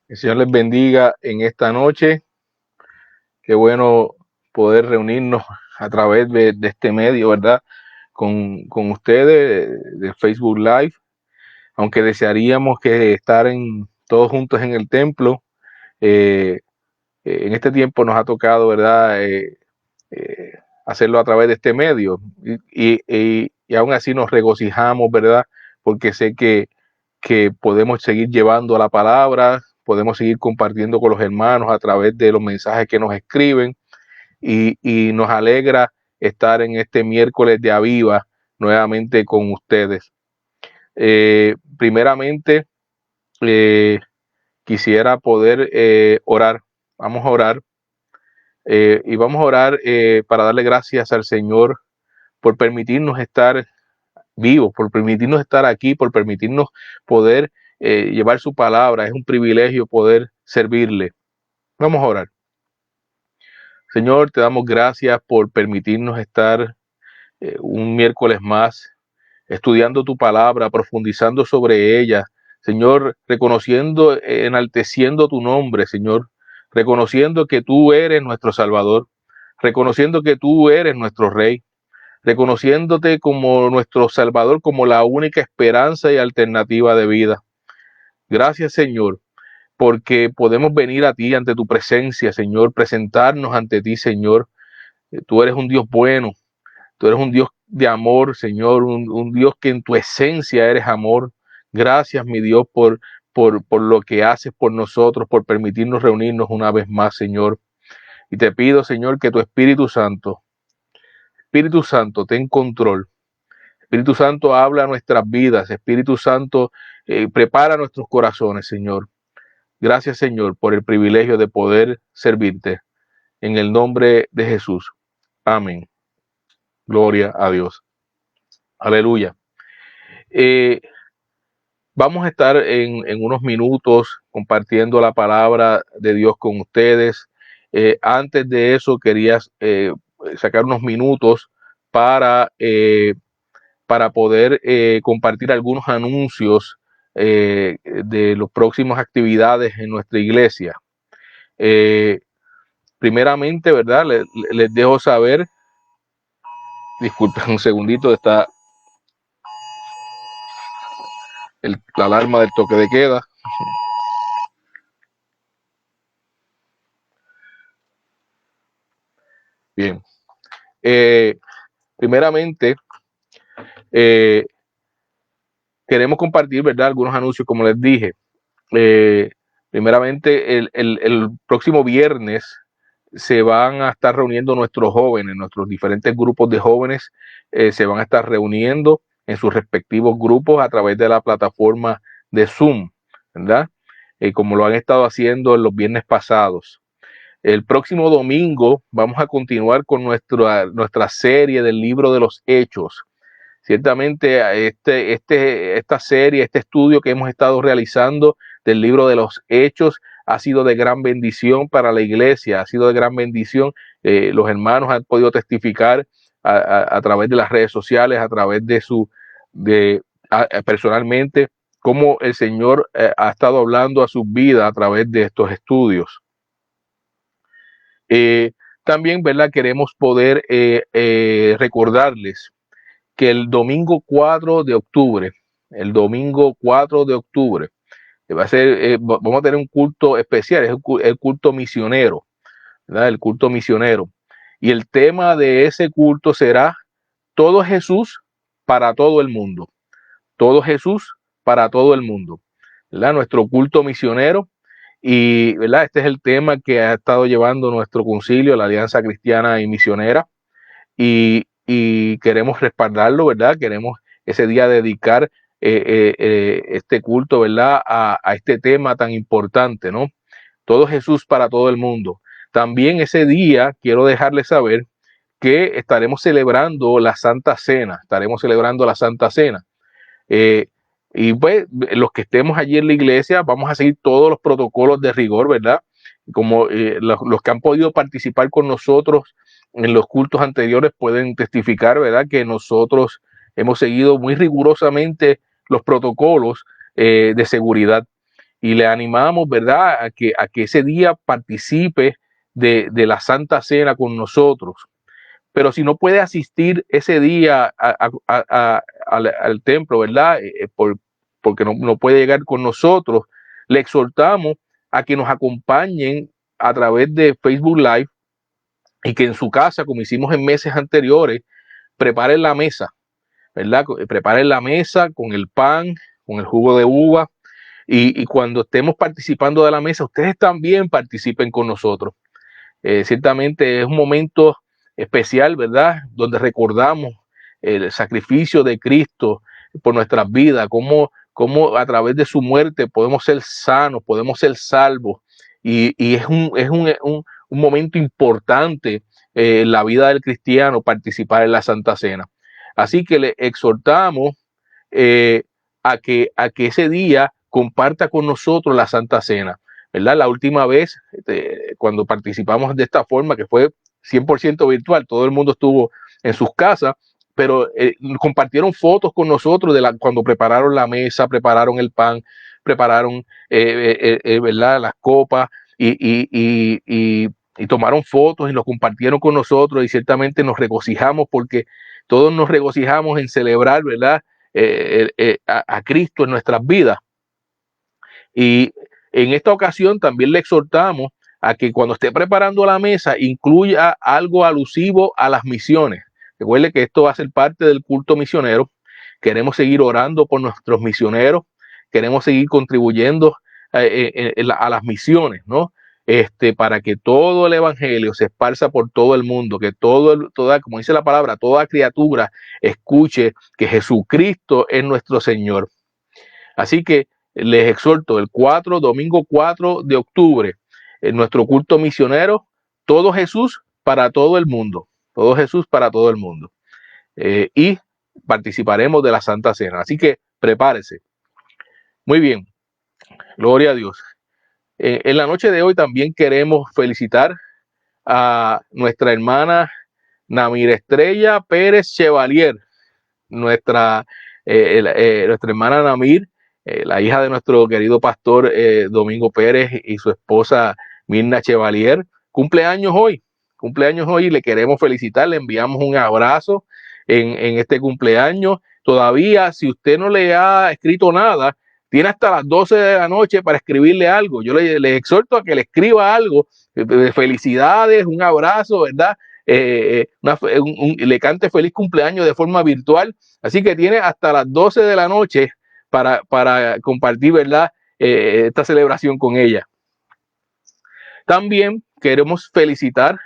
El Señor les bendiga en esta noche. Qué bueno poder reunirnos a través de este medio, ¿verdad? Con ustedes de Facebook Live, aunque desearíamos que estar todos juntos en el templo. eh, en este tiempo nos ha tocado, ¿verdad? Eh, hacerlo a través de este medio y aún así nos regocijamos, ¿verdad? Porque sé que podemos seguir llevando la palabra, podemos seguir compartiendo con los hermanos a través de los mensajes que nos escriben y nos alegra estar en este miércoles de Aviva nuevamente con ustedes. Primeramente, quisiera poder orar. Vamos a orar y vamos a orar para darle gracias al Señor por permitirnos estar vivos, por permitirnos estar aquí, por permitirnos poder llevar su palabra. Es un privilegio poder servirle. Vamos a orar. Señor, te damos gracias por permitirnos estar un miércoles más estudiando tu palabra, profundizando sobre ella. Señor, reconociendo, enalteciendo tu nombre, Señor, reconociendo que tú eres nuestro Salvador, reconociendo que tú eres nuestro Rey, reconociéndote como nuestro Salvador, como la única esperanza y alternativa de vida. Gracias, Señor, porque podemos venir a ti ante tu presencia, Señor, presentarnos ante ti, Señor. Tú eres un Dios bueno, tú eres un Dios de amor, Señor, un Dios que en tu esencia eres amor. Gracias, mi Dios, por lo que haces por nosotros, por permitirnos reunirnos una vez más, Señor. Y te pido, Señor, que tu Espíritu Santo, ten control. Espíritu Santo, habla a nuestras vidas. Espíritu Santo, prepara nuestros corazones, Señor. Gracias, Señor, por el privilegio de poder servirte. En el nombre de Jesús. Amén. Gloria a Dios. Aleluya. Eh, Vamos a estar en unos minutos compartiendo la palabra de Dios con ustedes. Antes de eso, quería sacar unos minutos para, para poder compartir algunos anuncios de las próximas actividades en nuestra iglesia. Eh, Primeramente, ¿verdad? Les dejo saber, disculpen un segundito, está la alarma del toque de queda. Bien. Primeramente, eh, queremos compartir, ¿verdad? Algunos anuncios, como les dije. Eh, Primeramente, el próximo viernes se van a estar reuniendo nuestros jóvenes, nuestros diferentes grupos de jóvenes se van a estar reuniendo en sus respectivos grupos a través de la plataforma de Zoom, ¿verdad? Como lo han estado haciendo en los viernes pasados. El próximo domingo vamos a continuar con nuestra serie del libro de los Hechos. Ciertamente esta serie, este estudio que hemos estado realizando del libro de los Hechos ha sido de gran bendición para la iglesia, ha sido de gran bendición. Los hermanos han podido testificar a través de las redes sociales, a través personalmente, cómo el Señor ha estado hablando a sus vidas a través de estos estudios. También, ¿verdad? Queremos poder recordarles que el domingo 4 de octubre, vamos a tener un culto especial, es el culto misionero, ¿verdad? El culto misionero. Y el tema de ese culto será todo Jesús para todo el mundo. Todo Jesús para todo el mundo, ¿verdad? Nuestro culto misionero. Y, ¿verdad? Este es el tema que ha estado llevando nuestro concilio, la Alianza Cristiana y Misionera. Y queremos respaldarlo, ¿verdad? Queremos ese día dedicar este culto, ¿verdad? A este tema tan importante, ¿no? Todo Jesús para todo el mundo. También ese día quiero dejarles saber que estaremos celebrando la Santa Cena, Eh, y pues los que estemos allí en la iglesia vamos a seguir todos los protocolos de rigor, ¿verdad? Como los que han podido participar con nosotros en los cultos anteriores pueden testificar, ¿verdad? Que nosotros hemos seguido muy rigurosamente los protocolos de seguridad. y le animamos, ¿verdad?, a que ese día participe de la Santa Cena con nosotros. Pero si no puede asistir ese día al templo, ¿verdad?, porque no puede llegar con nosotros, le exhortamos a que nos acompañen a través de Facebook Live y que en su casa, como hicimos en meses anteriores, preparen la mesa, ¿verdad? Preparen la mesa con el pan, con el jugo de uva, y cuando estemos participando de la mesa, ustedes también participen con nosotros. Ciertamente es un momento especial, ¿verdad?, donde recordamos el sacrificio de Cristo por nuestras vidas, cómo a través de su muerte podemos ser sanos, podemos ser salvos, y es un momento importante en la vida del cristiano participar en la Santa Cena. Así que le exhortamos eh, a que ese día comparta con nosotros la Santa Cena, ¿verdad? La última vez, cuando participamos de esta forma, que fue 100% virtual, todo el mundo estuvo en sus casas, pero compartieron fotos con nosotros cuando prepararon la mesa, prepararon el pan, prepararon ¿verdad?, las copas, y tomaron fotos y los compartieron con nosotros, y ciertamente nos regocijamos porque todos nos regocijamos en celebrar, ¿verdad?, a Cristo en nuestras vidas. Y en esta ocasión también le exhortamos a que cuando esté preparando la mesa incluya algo alusivo a las misiones. Recuerde que esto va a ser parte del culto misionero. Queremos seguir orando por nuestros misioneros, queremos seguir contribuyendo a las misiones, ¿no? Para que todo el evangelio se esparza por todo el mundo, que como dice la palabra, toda criatura escuche que Jesucristo es nuestro Señor. Así que les exhorto domingo 4 de octubre, en nuestro culto misionero, todo Jesús para todo el mundo, todo Jesús para todo el mundo. Y participaremos de la Santa Cena. Así que prepárese. Muy bien, gloria a Dios. En la noche de hoy también queremos felicitar a nuestra hermana Namir Estrella Pérez Chevalier, nuestra hermana Namir, la hija de nuestro querido pastor Domingo Pérez y su esposa Mirna Chevalier, cumpleaños hoy y le queremos felicitar, le enviamos un abrazo en este cumpleaños. Todavía, si usted no le ha escrito nada, tiene hasta las 12 de la noche para escribirle algo. Yo le exhorto a que le escriba algo, felicidades, un abrazo, ¿verdad? Le cante feliz cumpleaños de forma virtual. Así que tiene hasta las 12 de la noche para compartir, ¿verdad?, esta celebración con ella. También queremos felicitar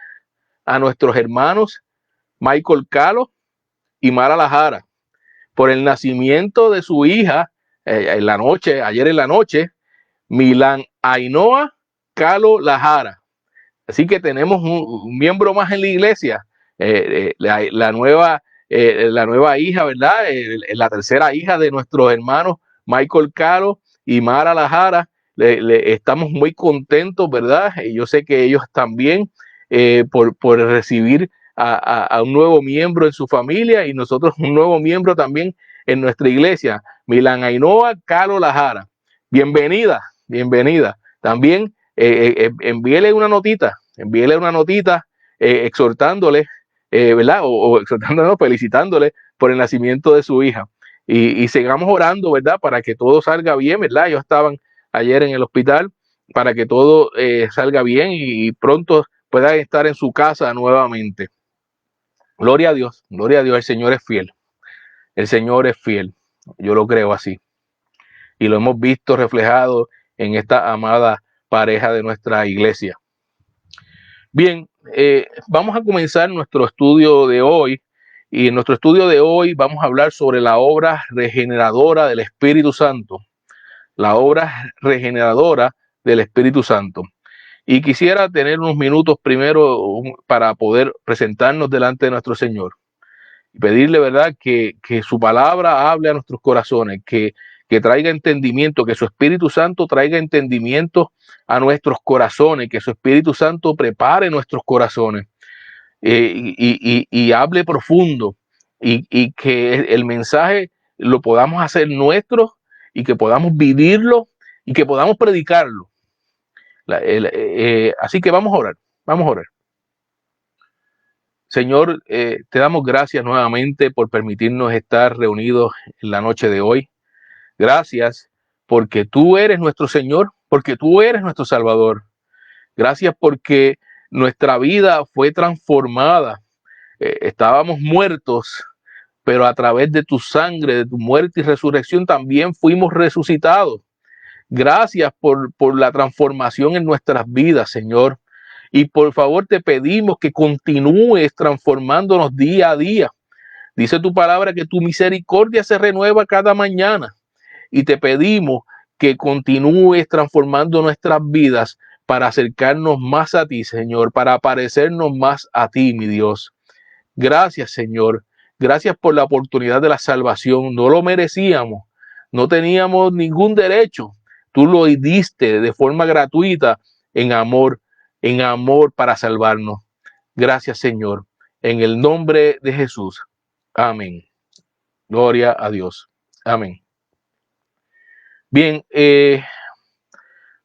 a nuestros hermanos Michael Calo y Mara Lajara por el nacimiento de su hija ayer en la noche, Milán Ainhoa Calo Lajara. Así que tenemos un miembro más en la iglesia, la nueva hija, ¿verdad? La tercera hija de nuestros hermanos Michael Calo y Mara Lajara. Estamos muy contentos, ¿verdad? Y yo sé que ellos también por recibir a un nuevo miembro en su familia, y nosotros un nuevo miembro también en nuestra iglesia, Milán Ainhoa Calo Lajara. Bienvenida. También envíele una notita exhortándole, ¿verdad? O exhortándole, felicitándole por el nacimiento de su hija. Y sigamos orando, ¿verdad?, para que todo salga bien, ¿verdad? Ellos estaban ayer en el hospital, para que todo salga bien y pronto puedan estar en su casa nuevamente. Gloria a Dios, el Señor es fiel. Yo lo creo así. Y lo hemos visto reflejado en esta amada pareja de nuestra iglesia. Bien, vamos a comenzar nuestro estudio de hoy. Y en nuestro estudio de hoy vamos a hablar sobre la obra regeneradora del Espíritu Santo. La obra regeneradora del Espíritu Santo. Y quisiera tener unos minutos primero para poder presentarnos delante de nuestro Señor. Y pedirle, ¿verdad?, que su palabra hable a nuestros corazones, que traiga entendimiento, que su Espíritu Santo traiga entendimiento a nuestros corazones, que su Espíritu Santo prepare nuestros corazones y hable profundo, y que el mensaje lo podamos hacer nuestro y que podamos vivirlo, y que podamos predicarlo. Así que vamos a orar, vamos a orar. Señor, te damos gracias nuevamente por permitirnos estar reunidos en la noche de hoy. Gracias porque tú eres nuestro Señor, porque tú eres nuestro Salvador. Gracias porque nuestra vida fue transformada. Estábamos muertos, pero a través de tu sangre, de tu muerte y resurrección, también fuimos resucitados. Gracias por la transformación en nuestras vidas, Señor. Y por favor te pedimos que continúes transformándonos día a día. Dice tu palabra que tu misericordia se renueva cada mañana. Y te pedimos que continúes transformando nuestras vidas para acercarnos más a ti, Señor, para parecernos más a ti, mi Dios. Gracias, Señor. Gracias por la oportunidad de la salvación. No lo merecíamos. No teníamos ningún derecho. Tú lo diste de forma gratuita en amor para salvarnos. Gracias, Señor. En el nombre de Jesús. Amén. Gloria a Dios. Amén. Bien,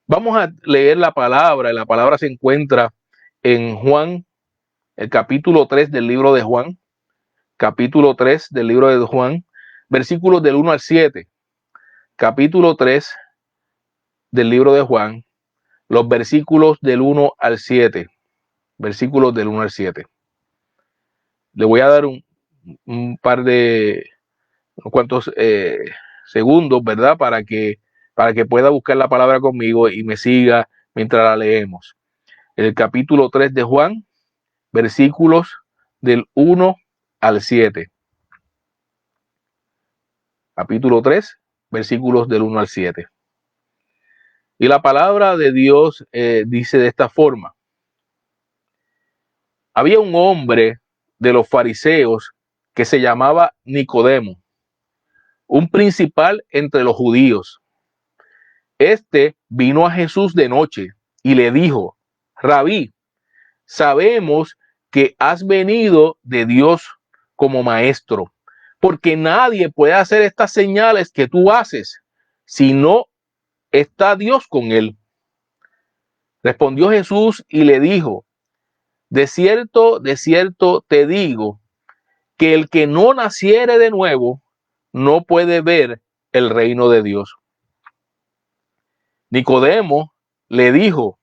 vamos a leer la palabra. La palabra se encuentra en Juan, el capítulo 3 del libro de Juan. Capítulo 3 del libro de Juan, versículos del 1 al 7. Capítulo 3 del libro de Juan, los versículos del 1 al 7. Versículos del 1 al 7. Le voy a dar un par de unos cuantos segundos, ¿verdad? Para que pueda buscar la palabra conmigo y me siga mientras la leemos. El capítulo 3 de Juan, versículos del 1 al 7. Capítulo 3, versículos del 1 al 7. Y la palabra de Dios dice de esta forma: había un hombre de los fariseos que se llamaba Nicodemo, un principal entre los judíos. Este vino a Jesús de noche y le dijo: Rabí, sabemos que has venido de Dios como maestro, porque nadie puede hacer estas señales que tú haces si no está Dios con él. Respondió Jesús y le dijo: de cierto te digo, que el que no naciere de nuevo no puede ver el reino de Dios. Nicodemo le dijo: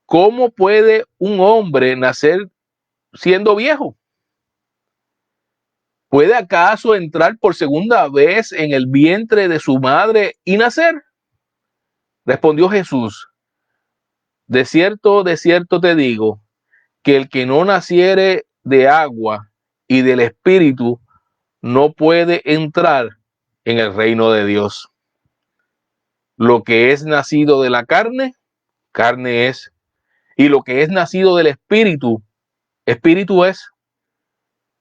¿cómo puede un hombre nacer siendo viejo? ¿Puede acaso entrar por segunda vez en el vientre de su madre y nacer? Respondió Jesús: de cierto te digo, que el que no naciere de agua y del Espíritu no puede entrar en el reino de Dios. Lo que es nacido de la carne, carne es, y lo que es nacido del Espíritu, Espíritu es.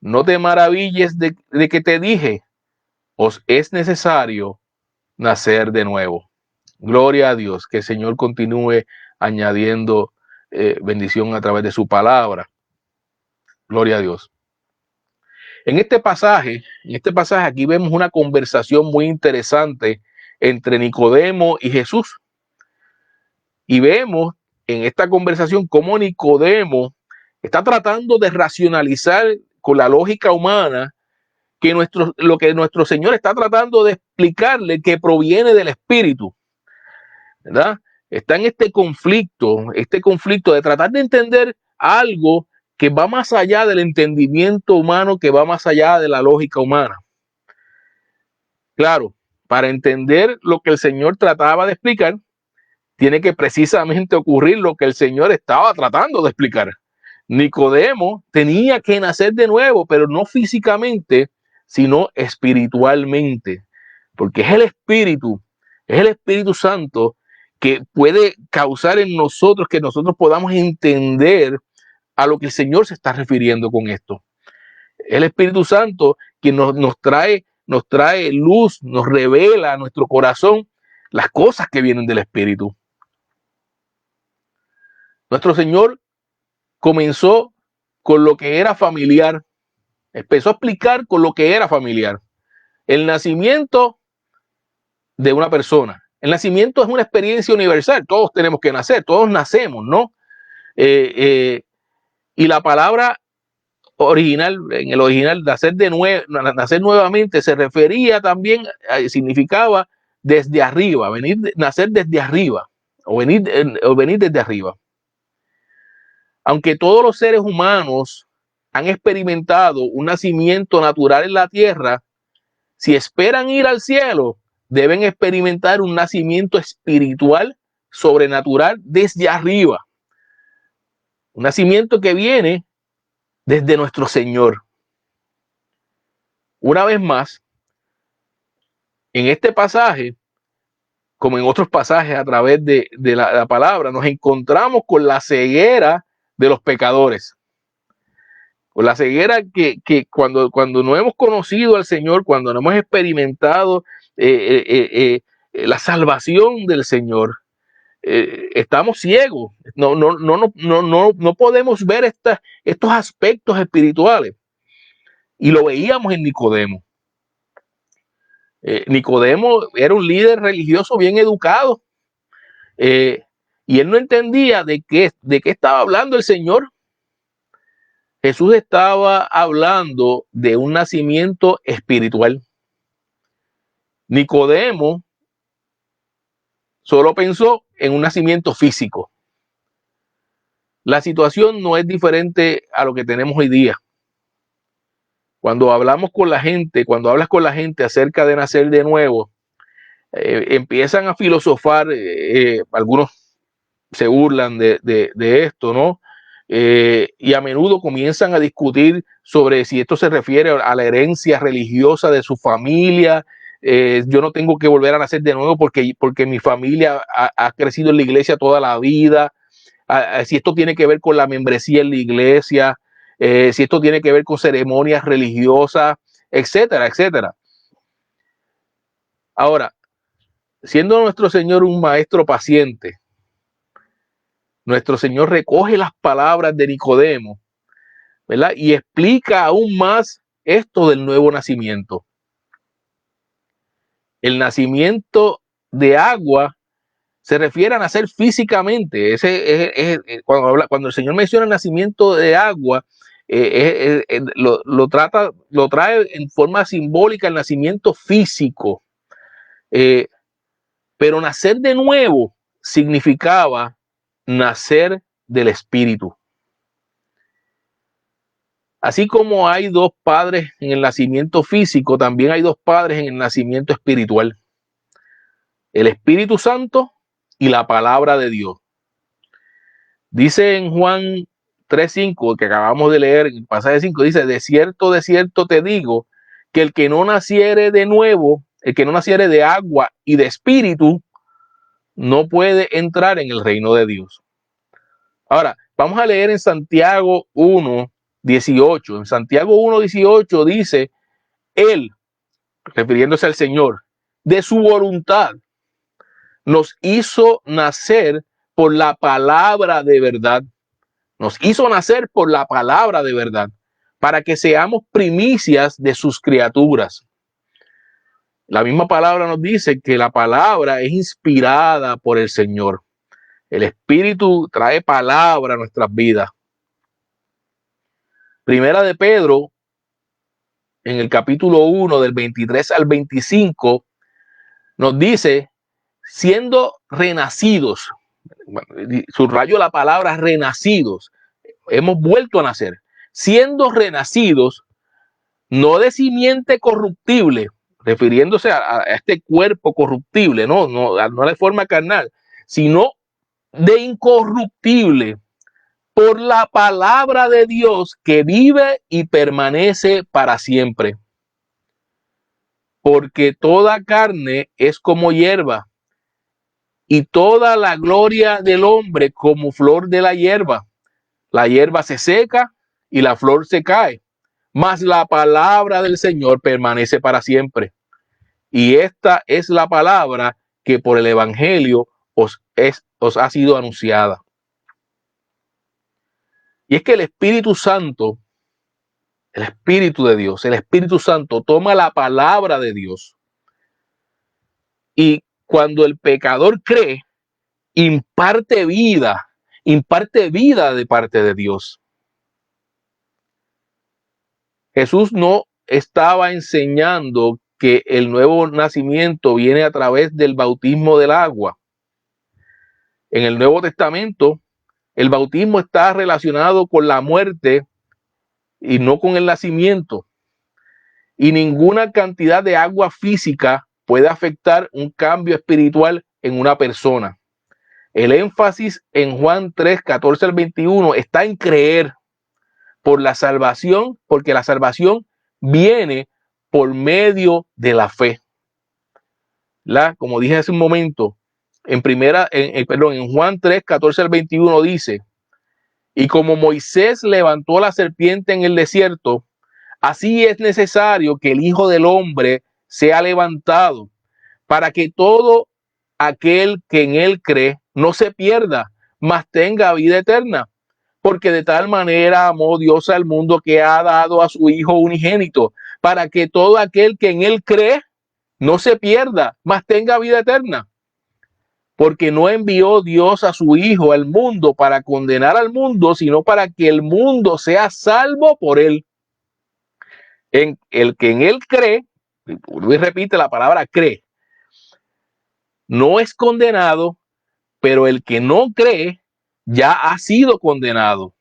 No te maravilles de que te dije: os es necesario nacer de nuevo. Gloria a Dios, que el Señor continúe añadiendo bendición a través de su palabra. Gloria a Dios. En este pasaje aquí vemos una conversación muy interesante entre Nicodemo y Jesús. Y vemos en esta conversación cómo Nicodemo está tratando de racionalizar con la lógica humana lo que nuestro Señor está tratando de explicarle, que proviene del Espíritu, ¿verdad? Está en este conflicto de tratar de entender algo que va más allá del entendimiento humano, que va más allá de la lógica humana. Claro, para entender lo que el Señor trataba de explicar, tiene que precisamente ocurrir lo que el Señor estaba tratando de explicar. Nicodemo tenía que nacer de nuevo, pero no físicamente, sino espiritualmente, porque es el Espíritu Santo que puede causar en nosotros que nosotros podamos entender a lo que el Señor se está refiriendo con esto. El Espíritu Santo que nos trae luz, nos revela a nuestro corazón las cosas que vienen del Espíritu. Nuestro Señor comenzó con lo que era familiar, empezó a explicar con lo que era familiar. El nacimiento de una persona, El nacimiento es una experiencia universal, todos tenemos que nacer, todos nacemos, ¿no? Y la palabra original, en el original, nacer nuevamente, se refería también, significaba desde arriba, nacer desde arriba, o venir desde arriba. Aunque todos los seres humanos han experimentado un nacimiento natural en la tierra, si esperan ir al cielo, deben experimentar un nacimiento espiritual, sobrenatural, desde arriba. Un nacimiento que viene desde nuestro Señor. Una vez más, en este pasaje, como en otros pasajes a través de la palabra, nos encontramos con la ceguera de los pecadores. Con la ceguera que cuando no hemos conocido al Señor, cuando no hemos experimentado la salvación del Señor, estamos ciegos. No podemos ver estos aspectos espirituales. Y lo veíamos en Nicodemo. Nicodemo era un líder religioso bien educado, y él no entendía de qué estaba hablando el Señor. Jesús estaba hablando de un nacimiento espiritual. Nicodemo solo pensó en un nacimiento físico. La situación no es diferente a lo que tenemos hoy día. Cuando hablas con la gente acerca de nacer de nuevo, empiezan a filosofar, algunos se burlan de esto, ¿no? Y a menudo comienzan a discutir sobre si esto se refiere a la herencia religiosa de su familia. Yo no tengo que volver a nacer de nuevo porque mi familia ha crecido en la iglesia toda la vida. Si esto tiene que ver con la membresía en la iglesia, si esto tiene que ver con ceremonias religiosas, etcétera, etcétera. Ahora, siendo nuestro Señor un maestro paciente, nuestro Señor recoge las palabras de Nicodemo, ¿verdad? Y explica aún más esto del nuevo nacimiento. El nacimiento de agua se refiere a nacer físicamente. Cuando el Señor menciona el nacimiento de agua, lo trae en forma simbólica el nacimiento físico. Pero nacer de nuevo significaba nacer del Espíritu. Así como hay dos padres en el nacimiento físico, también hay dos padres en el nacimiento espiritual. El Espíritu Santo y la palabra de Dios. Dice en Juan 3:5, que acabamos de leer, en el pasaje 5, dice: de cierto te digo, que el que no naciere de nuevo, el que no naciere de agua y de espíritu, no puede entrar en el reino de Dios. Ahora, vamos a leer en Santiago 1:18. En Santiago 1:18 dice: Él, refiriéndose al Señor, de su voluntad, nos hizo nacer por la palabra de verdad. Nos hizo nacer por la palabra de verdad, para que seamos primicias de sus criaturas. La misma palabra nos dice que la palabra es inspirada por el Señor. El Espíritu trae palabra a nuestras vidas. Primera de Pedro, en el capítulo 1, del 23 al 25, nos dice: siendo renacidos, subrayo la palabra renacidos, hemos vuelto a nacer, siendo renacidos, no de simiente corruptible, refiriéndose a este cuerpo corruptible, no de forma carnal, sino de incorruptible, por la palabra de Dios que vive y permanece para siempre. Porque toda carne es como hierba, y toda la gloria del hombre como flor de la hierba. La hierba se seca y la flor se cae, mas la palabra del Señor permanece para siempre. Y esta es la palabra que por el Evangelio os ha sido anunciada. Y es que el Espíritu Santo, el Espíritu de Dios, el Espíritu Santo toma la palabra de Dios y cuando el pecador cree, imparte vida de parte de Dios. Jesús no estaba enseñando que el nuevo nacimiento viene a través del bautismo del agua. En el Nuevo Testamento, el bautismo está relacionado con la muerte y no con el nacimiento. Y ninguna cantidad de agua física puede afectar un cambio espiritual en una persona. El énfasis en Juan 3, 14 al 21 está en creer por la salvación, porque la salvación viene por medio de la fe. Como dije hace un momento, en Juan 3, 14 al 21 dice: y como Moisés levantó la serpiente en el desierto, así es necesario que el Hijo del Hombre sea levantado, para que todo aquel que en él cree no se pierda, mas tenga vida eterna. Porque de tal manera amó Dios al mundo que ha dado a su Hijo unigénito, para que todo aquel que en él cree no se pierda, mas tenga vida eterna. Porque no envió Dios a su Hijo al mundo para condenar al mundo, sino para que el mundo sea salvo por él. En el que en él cree, Luis repite la palabra cree, no es condenado, pero el que no cree ya ha sido condenado,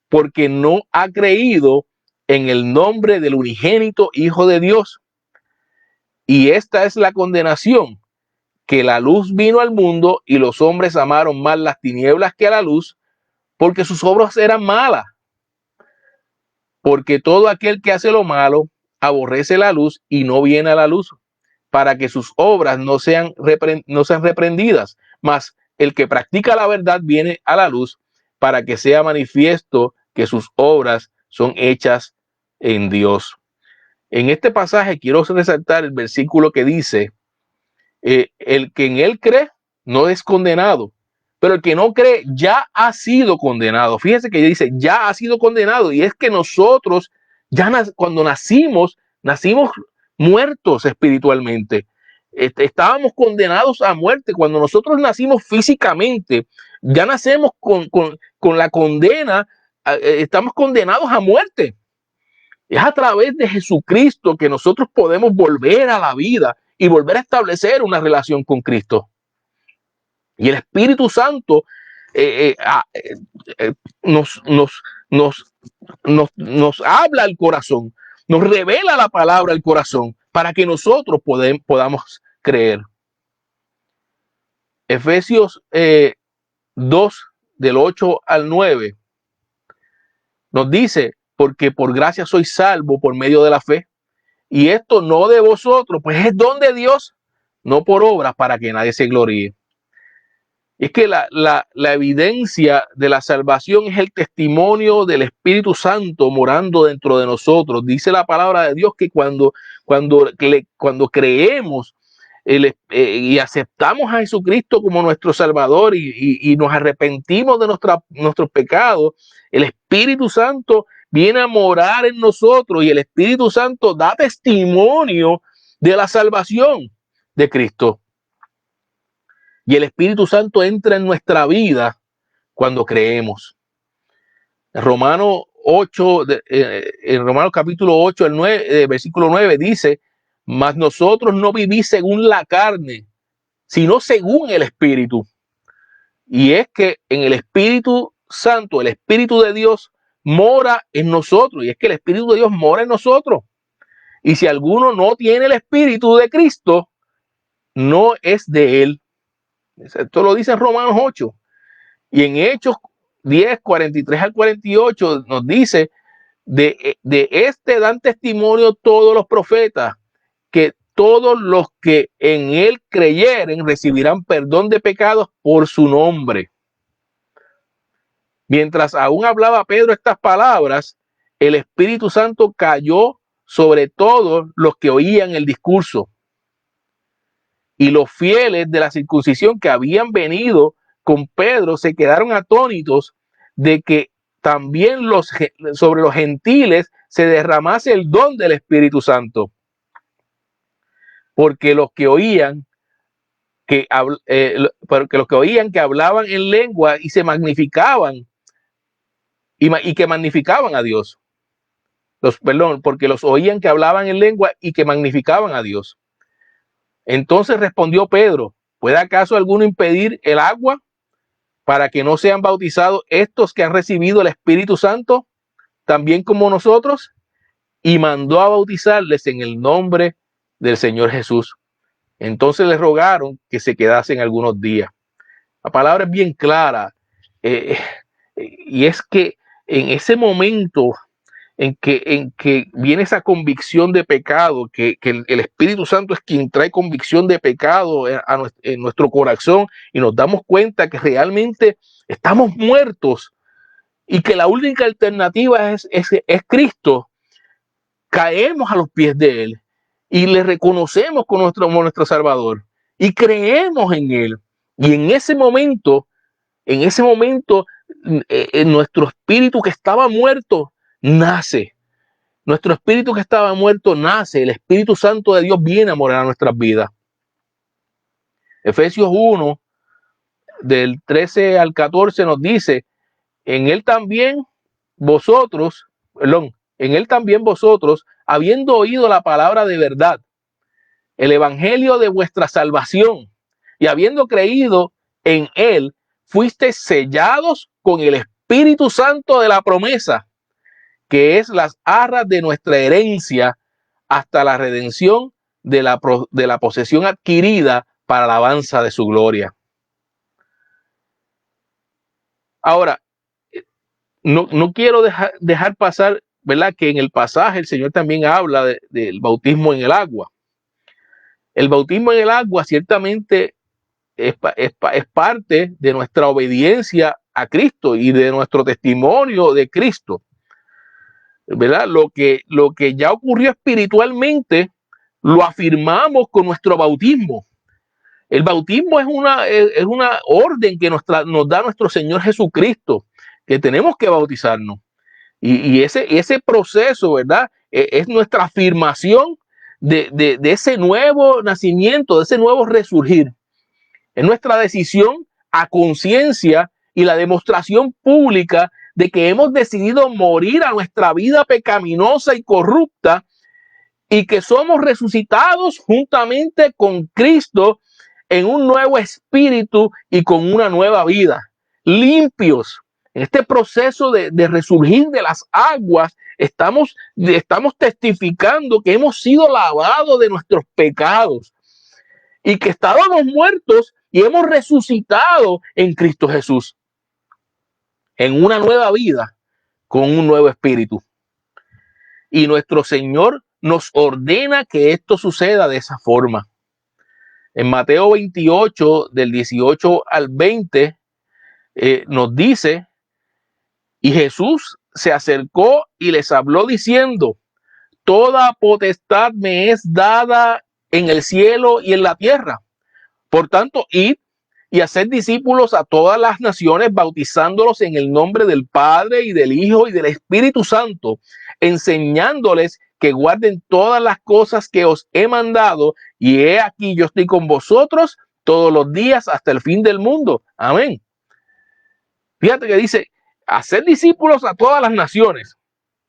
porque no ha creído en el nombre del unigénito Hijo de Dios. Y esta es la condenación, que la luz vino al mundo y los hombres amaron más las tinieblas que a la luz, porque sus obras eran malas. Porque todo aquel que hace lo malo aborrece la luz y no viene a la luz, para que sus obras no sean reprendidas. Mas el que practica la verdad viene a la luz, para que sea manifiesto que sus obras son hechas en Dios. En este pasaje quiero resaltar el versículo que dice: el que en él cree no es condenado, pero el que no cree ya ha sido condenado. Fíjense que dice ya ha sido condenado, y es que nosotros cuando nacimos muertos espiritualmente. Estábamos condenados a muerte. Cuando nosotros nacimos físicamente, ya nacemos con la condena, estamos condenados a muerte. Es a través de Jesucristo que nosotros podemos volver a la vida y volver a establecer una relación con Cristo. Y el Espíritu Santo nos habla al corazón, nos revela la palabra al corazón para que nosotros podamos creer. Efesios 2, del 8 al 9, nos dice: porque por gracia soy salvo por medio de la fe, y esto no de vosotros, pues es don de Dios, no por obras, para que nadie se gloríe. Es que la evidencia de la salvación es el testimonio del Espíritu Santo morando dentro de nosotros. Dice la palabra de Dios que cuando creemos y aceptamos a Jesucristo como nuestro Salvador y nos arrepentimos de nuestros pecados, el Espíritu Santo viene a morar en nosotros, y el Espíritu Santo da testimonio de la salvación de Cristo. Y el Espíritu Santo entra en nuestra vida cuando creemos. En Romanos capítulo 8, versículo 9 dice: mas nosotros no vivís según la carne, sino según el Espíritu. Y es que en el Espíritu Santo, el Espíritu de Dios mora en nosotros. Y es que el Espíritu de Dios mora en nosotros. Y si alguno no tiene el Espíritu de Cristo, no es de él. Esto lo dice en Romanos 8. Y en Hechos 10, 43 al 48 nos dice: de este dan testimonio todos los profetas, que todos los que en él creyeren recibirán perdón de pecados por su nombre. Mientras aún hablaba Pedro estas palabras, el Espíritu Santo cayó sobre todos los que oían el discurso. Y los fieles de la circuncisión que habían venido con Pedro se quedaron atónitos de que también sobre los gentiles se derramase el don del Espíritu Santo. Porque los que oían porque los que oían que hablaban en lengua y se magnificaban y que magnificaban a Dios. Porque los oían que hablaban en lengua y que magnificaban a Dios. Entonces respondió Pedro: ¿puede acaso alguno impedir el agua para que no sean bautizados estos que han recibido el Espíritu Santo, también como nosotros? Y mandó a bautizarles en el nombre del Señor Jesús. Entonces les rogaron que se quedasen algunos días. La palabra es bien clara, y es que en ese momento en que viene esa convicción de pecado, que el Espíritu Santo es quien trae convicción de pecado en nuestro corazón, y nos damos cuenta que realmente estamos muertos y que la única alternativa es Cristo, caemos a los pies de Él y le reconocemos como nuestro Salvador y creemos en Él. Y en ese momento, nuestro espíritu que estaba muerto nace. Nuestro espíritu que estaba muerto nace. El Espíritu Santo de Dios viene a morar a nuestras vidas. Efesios 1, del 13 al 14 nos dice: en él también vosotros, habiendo oído la palabra de verdad, el evangelio de vuestra salvación, y habiendo creído en él, fuisteis sellados con el Espíritu Santo de la promesa, que es las arras de nuestra herencia, hasta la redención de la posesión adquirida para la alabanza de su gloria. Ahora, no quiero dejar pasar, ¿verdad?, que en el pasaje el Señor también habla del bautismo en el agua. El bautismo en el agua ciertamente es parte de nuestra obediencia a Cristo y de nuestro testimonio de Cristo, ¿verdad? Lo que ya ocurrió espiritualmente lo afirmamos con nuestro bautismo. El bautismo es una orden que nos da nuestro Señor Jesucristo, que tenemos que bautizarnos. Y ese proceso, ¿verdad?, es nuestra afirmación de ese nuevo nacimiento, de ese nuevo resurgir. Es nuestra decisión a conciencia y la demostración pública de que hemos decidido morir a nuestra vida pecaminosa y corrupta y que somos resucitados juntamente con Cristo en un nuevo espíritu y con una nueva vida, limpios. En este proceso de resurgir de las aguas, estamos testificando que hemos sido lavados de nuestros pecados y que estábamos muertos y hemos resucitado en Cristo Jesús, en una nueva vida, con un nuevo espíritu. Y nuestro Señor nos ordena que esto suceda de esa forma. En Mateo 28, del 18 al 20, nos dice: y Jesús se acercó y les habló diciendo: toda potestad me es dada en el cielo y en la tierra. Por tanto, id y haced discípulos a todas las naciones, bautizándolos en el nombre del Padre y del Hijo y del Espíritu Santo, enseñándoles que guarden todas las cosas que os he mandado, y he aquí yo estoy con vosotros todos los días hasta el fin del mundo. Amén. Fíjate que dice: hacer discípulos a todas las naciones,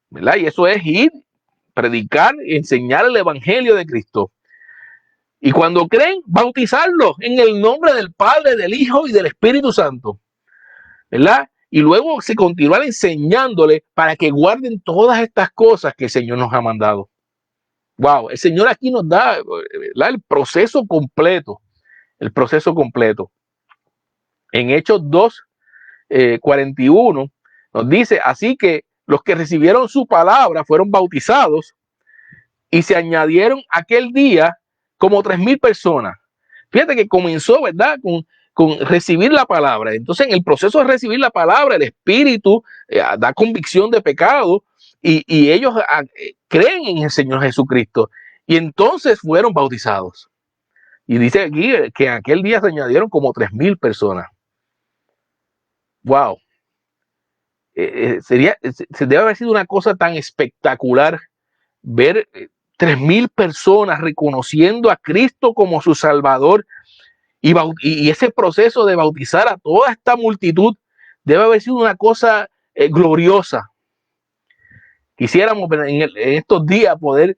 ¿verdad? Y eso es ir, predicar, enseñar el evangelio de Cristo. Y cuando creen, bautizarlos en el nombre del Padre, del Hijo y del Espíritu Santo, ¿verdad? Y luego se continuar enseñándoles para que guarden todas estas cosas que el Señor nos ha mandado. Wow, el Señor aquí nos da, ¿verdad?, el proceso completo. El proceso completo. En Hechos 2, 41, nos dice: así que los que recibieron su palabra fueron bautizados, y se añadieron aquel día como 3,000 personas. Fíjate que comenzó, ¿verdad?, con recibir la palabra. Entonces, en el proceso de recibir la palabra, el Espíritu da convicción de pecado, y ellos creen en el Señor Jesucristo, y entonces fueron bautizados. Y dice aquí que en aquel día se añadieron como 3,000 personas. Wow. Se debe haber sido una cosa tan espectacular ver 3,000 personas reconociendo a Cristo como su Salvador Y ese proceso de bautizar a toda esta multitud debe haber sido una cosa gloriosa. Quisiéramos en estos días poder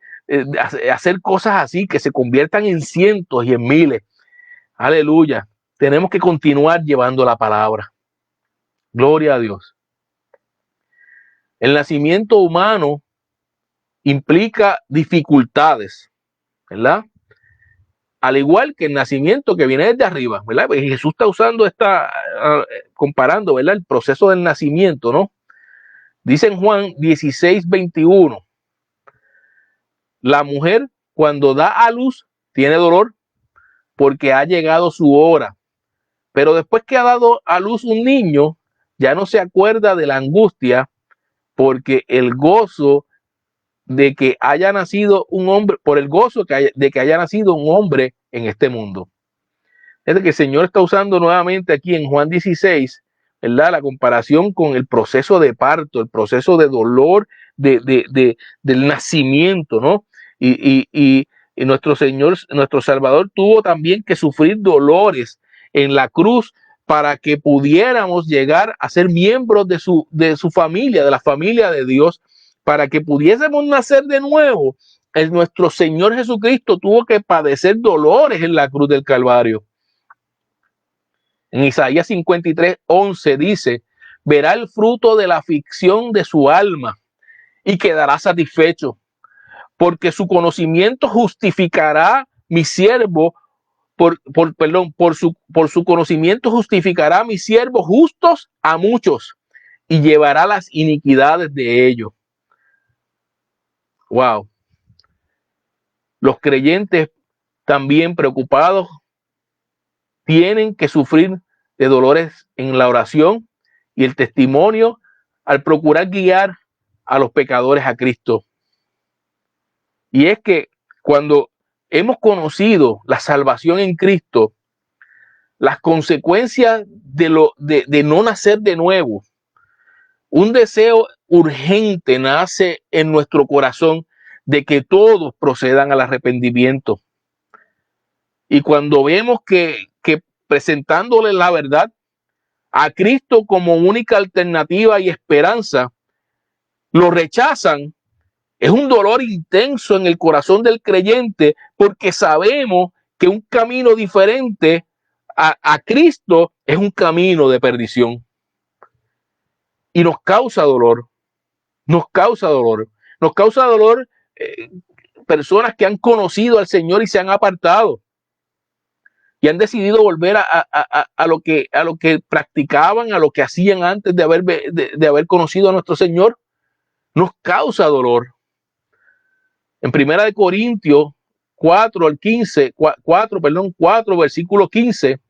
hacer cosas así que se conviertan en cientos y en miles. Aleluya. Tenemos que continuar llevando la palabra. Gloria a Dios. El nacimiento humano implica dificultades, ¿verdad? Al igual que el nacimiento que viene desde arriba, ¿verdad? Porque Jesús está usando comparando, ¿verdad? El proceso del nacimiento, ¿no? Dice en Juan 16:21, la mujer cuando da a luz tiene dolor porque ha llegado su hora, pero después que ha dado a luz un niño, ya no se acuerda de la angustia porque el gozo de que haya nacido un hombre, por el gozo de que haya nacido un hombre en este mundo. Es de que el Señor está usando nuevamente aquí en Juan 16, ¿verdad? La comparación con el proceso de parto, el proceso de dolor del nacimiento, ¿no? Y nuestro Señor, nuestro Salvador tuvo también que sufrir dolores en la cruz para que pudiéramos llegar a ser miembros de su familia, de la familia de Dios, para que pudiésemos nacer de nuevo. Nuestro Señor Jesucristo tuvo que padecer dolores en la cruz del Calvario. En Isaías 53:11 dice, verá el fruto de la aflicción de su alma y quedará satisfecho, porque su conocimiento justificará mi siervo, por su conocimiento justificará a mis siervos justos a muchos y llevará las iniquidades de ellos. Wow. Los creyentes también preocupados tienen que sufrir de dolores en la oración y el testimonio al procurar guiar a los pecadores a Cristo. Y es que cuando hemos conocido la salvación en Cristo, las consecuencias de no nacer de nuevo, un deseo urgente nace en nuestro corazón de que todos procedan al arrepentimiento. Y cuando vemos que presentándole la verdad a Cristo como única alternativa y esperanza, lo rechazan, es un dolor intenso en el corazón del creyente porque sabemos que un camino diferente a Cristo es un camino de perdición. Y nos causa dolor, nos causa dolor, nos causa dolor personas que han conocido al Señor y se han apartado y han decidido volver a lo que practicaban, a lo que hacían antes de haber conocido a nuestro Señor. Nos causa dolor. En 1 Corintios 4, versículo 15,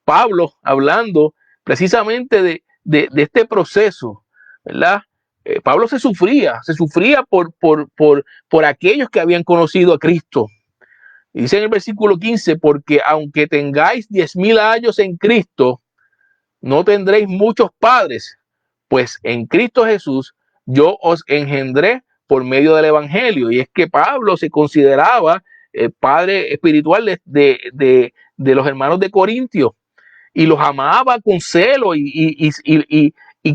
Pablo hablando precisamente de este proceso, ¿verdad? Pablo se sufría por aquellos que habían conocido a Cristo. Y dice en el versículo 15, porque aunque tengáis 10,000 años en Cristo, no tendréis muchos padres, pues en Cristo Jesús yo os engendré por medio del evangelio. Y es que Pablo se consideraba padre espiritual de los hermanos de Corintio y los amaba con celo y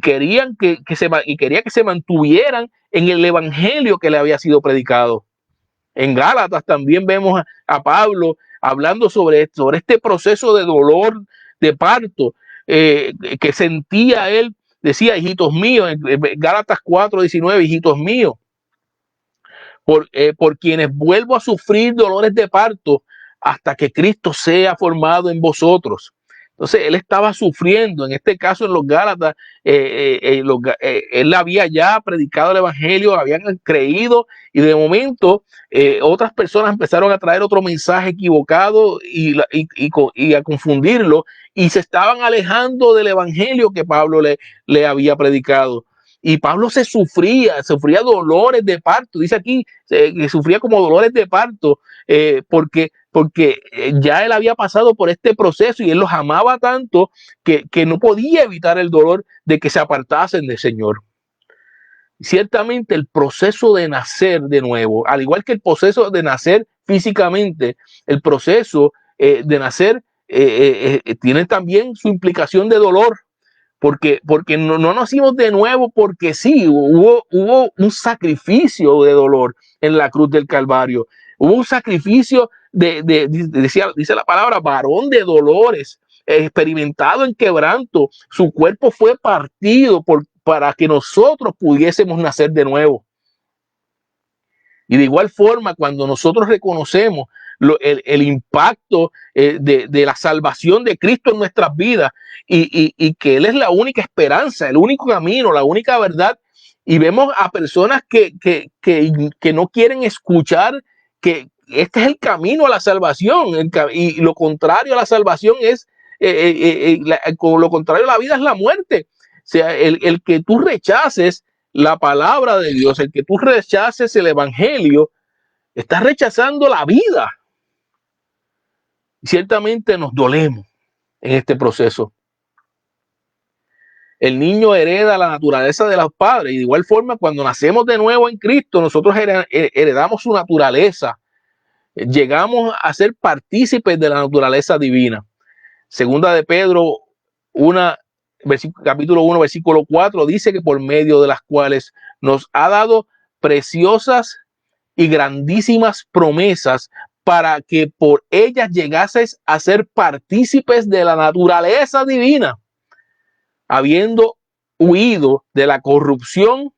quería que se mantuvieran en el evangelio que le había sido predicado. En Gálatas también vemos a Pablo hablando sobre este proceso de dolor de parto que sentía él. Decía, hijitos míos, en Gálatas 4:19, hijitos míos, por quienes vuelvo a sufrir dolores de parto hasta que Cristo sea formado en vosotros. Entonces él estaba sufriendo, en este caso en los Gálatas, él había ya predicado el evangelio, habían creído y de momento otras personas empezaron a traer otro mensaje equivocado y a confundirlo y se estaban alejando del evangelio que Pablo le había predicado. Y Pablo sufría dolores de parto. Dice aquí que sufría como dolores de parto porque ya él había pasado por este proceso y él los amaba tanto que no podía evitar el dolor de que se apartasen del Señor. Ciertamente el proceso de nacer de nuevo, al igual que el proceso de nacer físicamente, el proceso de nacer tiene también su implicación de dolor, porque no nacimos de nuevo porque sí, hubo un sacrificio de dolor en la cruz del Calvario, hubo un sacrificio dice la palabra, varón de dolores, experimentado en quebranto, su cuerpo fue partido para que nosotros pudiésemos nacer de nuevo. Y de igual forma, cuando nosotros reconocemos el impacto de la salvación de Cristo en nuestras vidas y que Él es la única esperanza, el único camino, la única verdad, y vemos a personas que no quieren escuchar que este es el camino a la salvación, y lo contrario a la salvación es, con lo contrario a la vida es la muerte. O sea, el que tú rechaces la palabra de Dios, el que tú rechaces el evangelio, estás rechazando la vida. Ciertamente nos dolemos en este proceso. El niño hereda la naturaleza de los padres, y de igual forma, cuando nacemos de nuevo en Cristo, nosotros heredamos su naturaleza. Llegamos a ser partícipes de la naturaleza divina. Segunda de Pedro, capítulo 1, versículo 4, dice que por medio de las cuales nos ha dado preciosas y grandísimas promesas para que por ellas llegaseis a ser partícipes de la naturaleza divina, habiendo huido de la corrupción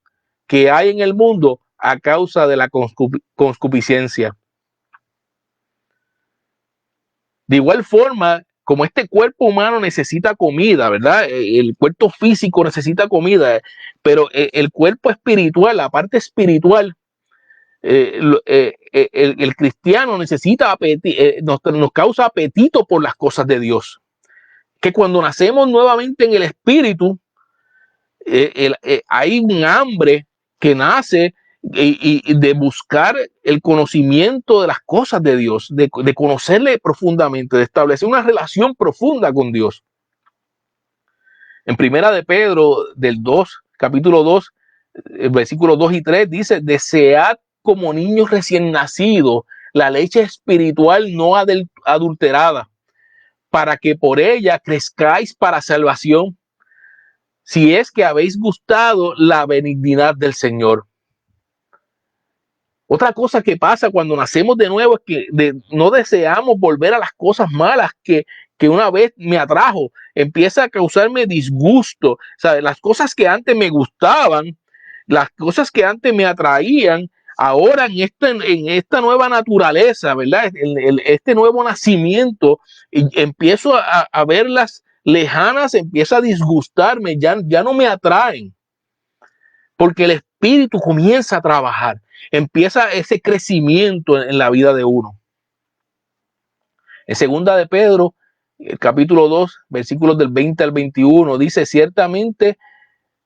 que hay en el mundo a causa de la concupiscencia. De igual forma, como este cuerpo humano necesita comida, ¿verdad? El cuerpo físico necesita comida, pero el cuerpo espiritual, la parte espiritual, el cristiano necesita nos causa apetito por las cosas de Dios. Que cuando nacemos nuevamente en el espíritu, hay un hambre que nace y de buscar el conocimiento de las cosas de Dios, de conocerle profundamente, de establecer una relación profunda con Dios. En Primera de Pedro, capítulo 2, versículos 2 y 3, dice: desead como niños recién nacidos la leche espiritual no adulterada, para que por ella crezcáis para salvación, si es que habéis gustado la benignidad del Señor. Otra cosa que pasa cuando nacemos de nuevo es que no deseamos volver a las cosas malas que una vez me atrajo. Empieza a causarme disgusto. ¿Sabes? Las cosas que antes me gustaban, las cosas que antes me atraían, ahora en esta nueva naturaleza, ¿verdad? Este nuevo nacimiento, empiezo a verlas lejanas, empieza a disgustarme, ya no me atraen. Porque el espíritu comienza a trabajar, empieza ese crecimiento en la vida de uno. En Segunda de Pedro, el capítulo 2, versículos del 20 al 21, dice: ciertamente,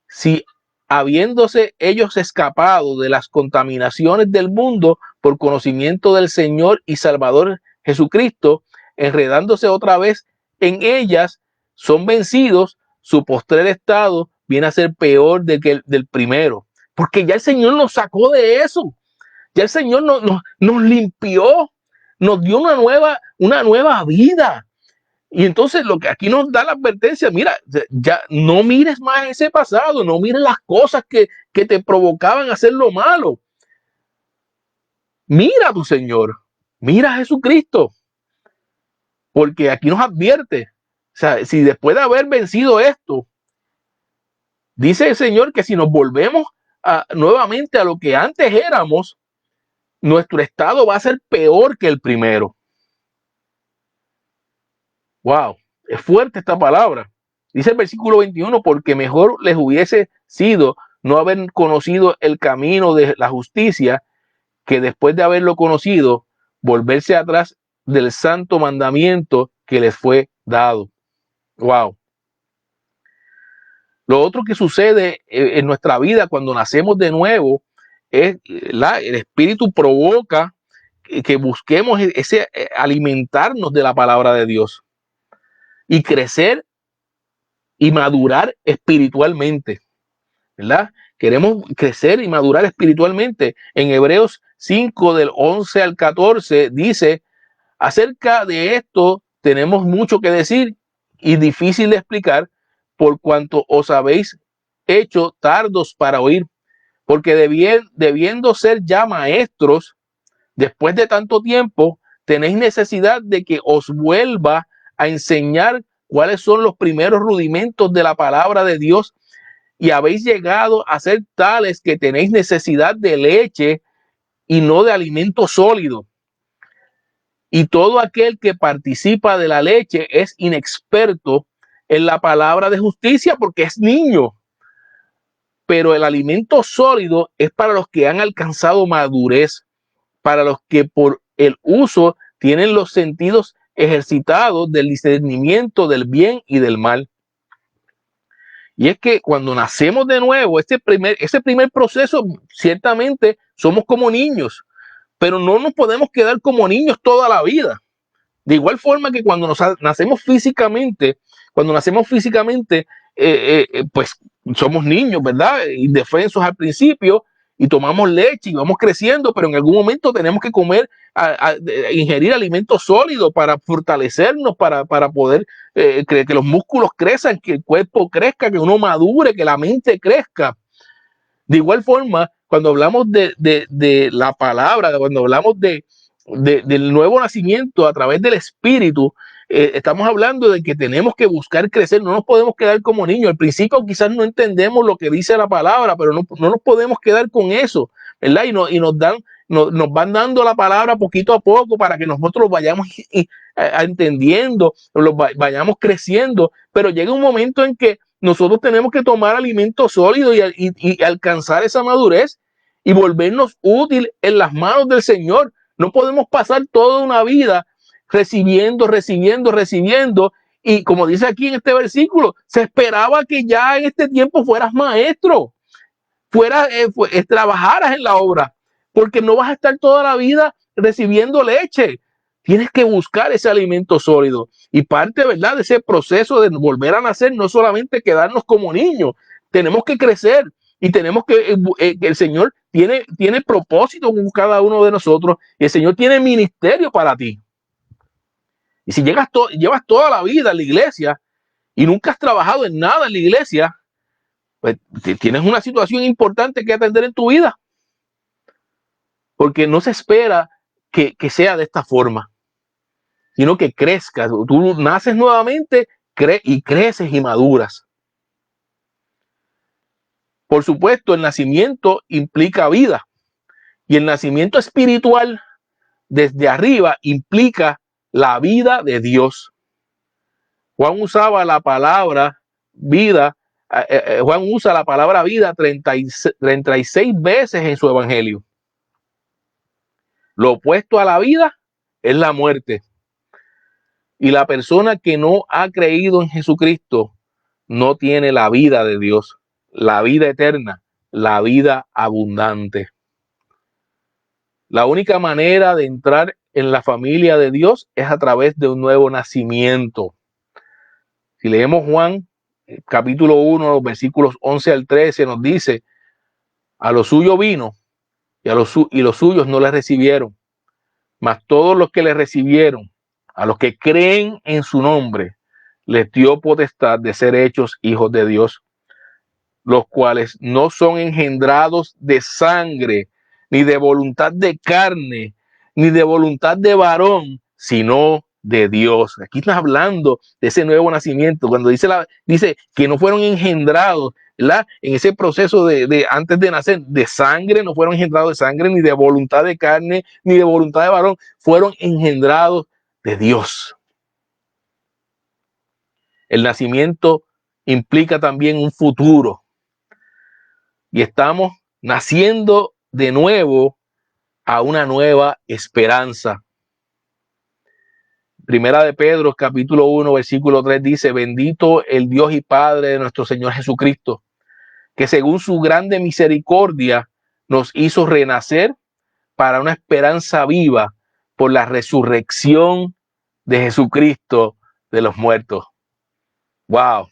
si habiéndose ellos escapado de las contaminaciones del mundo por conocimiento del Señor y Salvador Jesucristo, enredándose otra vez en ellas, son vencidos, su postrer estado viene a ser peor del primero, porque ya el Señor nos sacó de eso, ya el Señor nos limpió, nos dio una nueva vida. Y entonces lo que aquí nos da la advertencia: mira, ya no mires más ese pasado, no mires las cosas que te provocaban hacer lo malo. Mira a tu Señor, mira a Jesucristo, porque aquí nos advierte, o sea, si después de haber vencido esto, dice el Señor que si nos volvemos nuevamente a lo que antes éramos, nuestro estado va a ser peor que el primero. Wow, es fuerte esta palabra. Dice el versículo 21, porque mejor les hubiese sido no haber conocido el camino de la justicia, que después de haberlo conocido, volverse atrás del santo mandamiento que les fue dado. Wow. Lo otro que sucede en nuestra vida cuando nacemos de nuevo es el Espíritu provoca que busquemos alimentarnos de la palabra de Dios y crecer y madurar espiritualmente, ¿verdad? Queremos crecer y madurar espiritualmente. En Hebreos 5, del 11 al 14, dice: Acerca de esto tenemos mucho que decir y difícil de explicar, por cuanto os habéis hecho tardos para oír, porque debiendo ser ya maestros, después de tanto tiempo, tenéis necesidad de que os vuelva a enseñar cuáles son los primeros rudimentos de la palabra de Dios, y habéis llegado a ser tales que tenéis necesidad de leche y no de alimento sólido. Y todo aquel que participa de la leche es inexperto en la palabra de justicia porque es niño. Pero el alimento sólido es para los que han alcanzado madurez, para los que por el uso tienen los sentidos ejercitados del discernimiento del bien y del mal. Y es que cuando nacemos de nuevo, ese primer proceso, ciertamente somos como niños, pero no nos podemos quedar como niños toda la vida. De igual forma que cuando nacemos físicamente, pues somos niños, ¿verdad? Indefensos al principio y tomamos leche y vamos creciendo, pero en algún momento tenemos que comer, ingerir alimentos sólidos para fortalecernos, para poder que los músculos crezcan, que el cuerpo crezca, que uno madure, que la mente crezca. De igual forma, cuando hablamos de la palabra, cuando hablamos del nuevo nacimiento a través del Espíritu, estamos hablando de que tenemos que buscar crecer, no nos podemos quedar como niños. Al principio quizás no entendemos lo que dice la palabra, pero no nos podemos quedar con eso, ¿verdad? Y nos van dando la palabra poquito a poco para que nosotros vayamos entendiendo, vayamos creciendo, pero llega un momento en que nosotros tenemos que tomar alimento sólido y alcanzar esa madurez y volvernos útil en las manos del Señor. No podemos pasar toda una vida recibiendo. Y como dice aquí en este versículo, se esperaba que ya en este tiempo fueras maestro, trabajaras en la obra, porque no vas a estar toda la vida recibiendo leche. Tienes que buscar ese alimento sólido. Y parte, ¿verdad?, de ese proceso de volver a nacer, no solamente quedarnos como niños, tenemos que crecer y tenemos que el Señor tiene propósito con cada uno de nosotros y el Señor tiene ministerio para ti. Y si llevas toda la vida en la iglesia y nunca has trabajado en nada en la iglesia, pues tienes una situación importante que atender en tu vida. Porque no se espera que sea de esta forma, sino que crezcas. Tú naces nuevamente y creces y maduras. Por supuesto, el nacimiento implica vida. Y el nacimiento espiritual desde arriba implica la vida de Dios. Juan usaba la palabra vida, Juan usa la palabra vida 36 veces en su evangelio. Lo opuesto a la vida es la muerte. Y la persona que no ha creído en Jesucristo no tiene la vida de Dios, la vida eterna, la vida abundante. La única manera de entrar en la familia de Dios es a través de un nuevo nacimiento. Si leemos Juan, capítulo 1, los versículos 11 al 13, nos dice: a lo suyo vino y los suyos no le recibieron, mas todos los que le recibieron, a los que creen en su nombre, les dio potestad de ser hechos hijos de Dios, los cuales no son engendrados de sangre, ni de voluntad de carne, ni de voluntad de varón, sino de Dios. Aquí está hablando de ese nuevo nacimiento, cuando dice que no fueron engendrados, ¿verdad?, en ese proceso de antes de nacer, de sangre, no fueron engendrados de sangre, ni de voluntad de carne, ni de voluntad de varón, fueron engendrados de Dios. El nacimiento implica también un futuro. Y estamos naciendo de nuevo a una nueva esperanza. Primera de Pedro, capítulo 1, versículo 3 dice: bendito el Dios y Padre de nuestro Señor Jesucristo, que según su grande misericordia nos hizo renacer para una esperanza viva por la resurrección de Jesucristo de los muertos. Wow.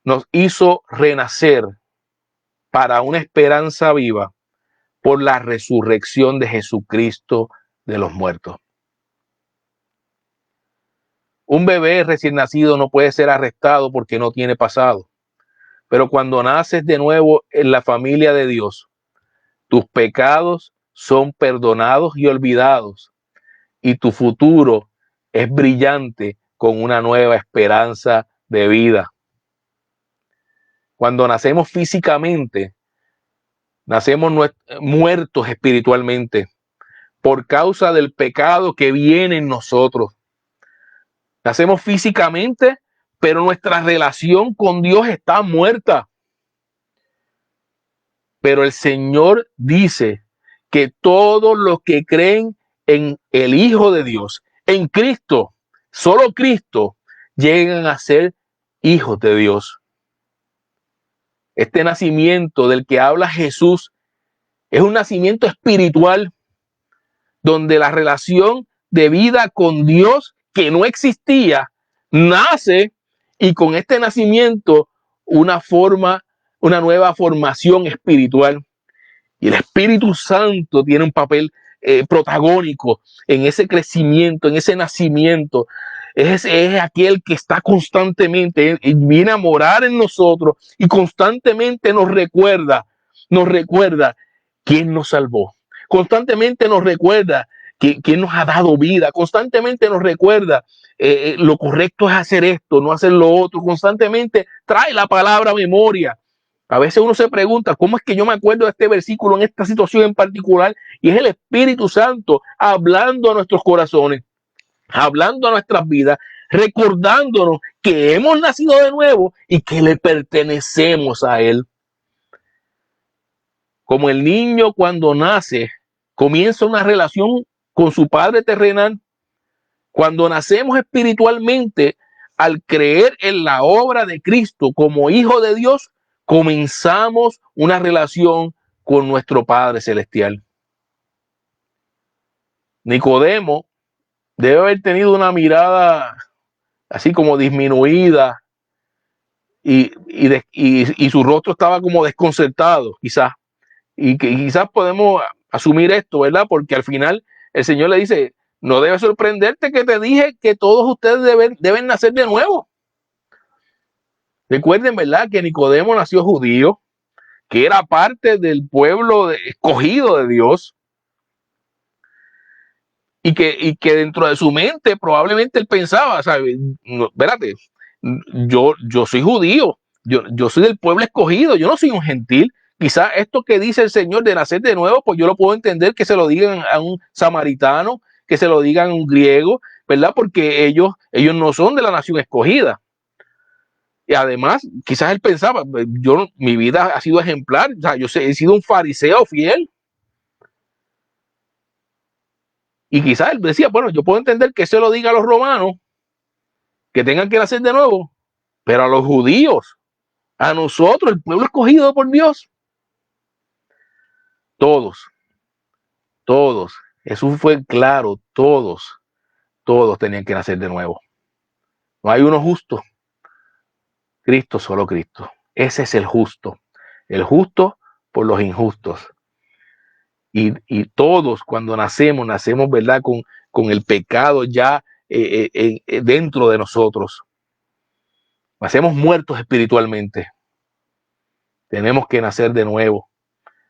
Nos hizo renacer para una esperanza viva por la resurrección de Jesucristo de los muertos. Un bebé recién nacido no puede ser arrestado porque no tiene pasado. Pero cuando naces de nuevo en la familia de Dios, tus pecados son perdonados y olvidados, y tu futuro es brillante con una nueva esperanza de vida. Cuando nacemos físicamente, nacemos muertos espiritualmente por causa del pecado que viene en nosotros. Nacemos físicamente, pero nuestra relación con Dios está muerta. Pero el Señor dice que todos los que creen en el Hijo de Dios, en Cristo, solo Cristo, llegan a ser hijos de Dios. Este nacimiento del que habla Jesús es un nacimiento espiritual donde la relación de vida con Dios que no existía nace, y con este nacimiento una nueva formación espiritual. Y el Espíritu Santo tiene un papel protagónico en ese crecimiento, en ese nacimiento. Es aquel que está constantemente, viene a morar en nosotros y constantemente nos recuerda quién nos salvó. Constantemente nos recuerda quién nos ha dado vida. Constantemente nos recuerda lo correcto es hacer esto, no hacer lo otro. Constantemente trae la palabra a memoria. A veces uno se pregunta, ¿cómo es que yo me acuerdo de este versículo en esta situación en particular? Y es el Espíritu Santo hablando a nuestros corazones, hablando a nuestras vidas, recordándonos que hemos nacido de nuevo y que le pertenecemos a Él. Como el niño cuando nace, comienza una relación con su padre terrenal. Cuando nacemos espiritualmente, al creer en la obra de Cristo como Hijo de Dios, comenzamos una relación con nuestro Padre Celestial. Nicodemo debe haber tenido una mirada así como disminuida y su rostro estaba como desconcertado, quizás. Y que quizás podemos asumir esto, ¿verdad? Porque al final el Señor le dice, no debe sorprenderte que te dije que todos ustedes deben nacer de nuevo. Recuerden, ¿verdad? Que Nicodemo nació judío, que era parte del pueblo escogido de Dios, y que dentro de su mente probablemente él pensaba, ¿sabes? No, espérate, yo soy judío, yo soy del pueblo escogido, yo no soy un gentil. Quizás esto que dice el Señor de nacer de nuevo, pues yo lo puedo entender que se lo digan a un samaritano, que se lo digan a un griego, ¿verdad? Porque ellos no son de la nación escogida. Y además, quizás él pensaba, mi vida ha sido ejemplar, o sea, he sido un fariseo fiel. Y quizás él decía, bueno, yo puedo entender que se lo diga a los romanos, que tengan que nacer de nuevo, pero a los judíos, a nosotros, el pueblo escogido por Dios, todos, Jesús fue claro, todos tenían que nacer de nuevo. No hay uno justo, Cristo, solo Cristo. Ese es el justo por los injustos. Y todos cuando nacemos, ¿verdad? Con el pecado ya dentro de nosotros. Nacemos muertos espiritualmente. Tenemos que nacer de nuevo.